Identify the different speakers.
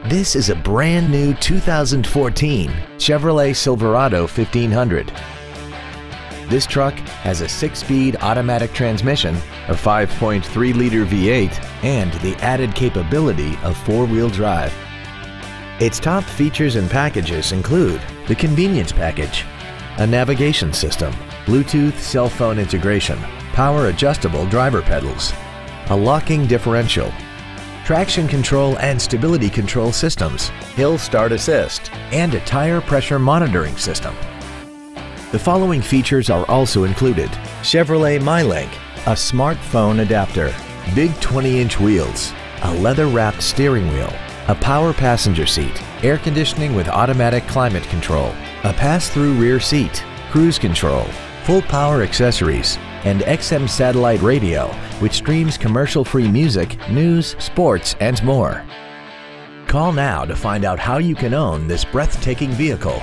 Speaker 1: This is a brand new 2014 Chevrolet Silverado 1500. This truck has a 6-speed automatic transmission, a 5.3-liter V8, and the added capability of 4-wheel drive. Its top features and packages include the convenience package, a navigation system, Bluetooth cell phone integration, power adjustable driver pedals, a locking differential, traction control and stability control systems, hill start assist, and a tire pressure monitoring system. The following features are also included: Chevrolet MyLink, a smartphone adapter, big 20-inch wheels, a leather-wrapped steering wheel, a power passenger seat, air conditioning with automatic climate control, a pass-through rear seat, cruise control, full power accessories, and XM satellite radio, which streams commercial-free music, news, sports, and more. Call now to find out how you can own this breathtaking vehicle.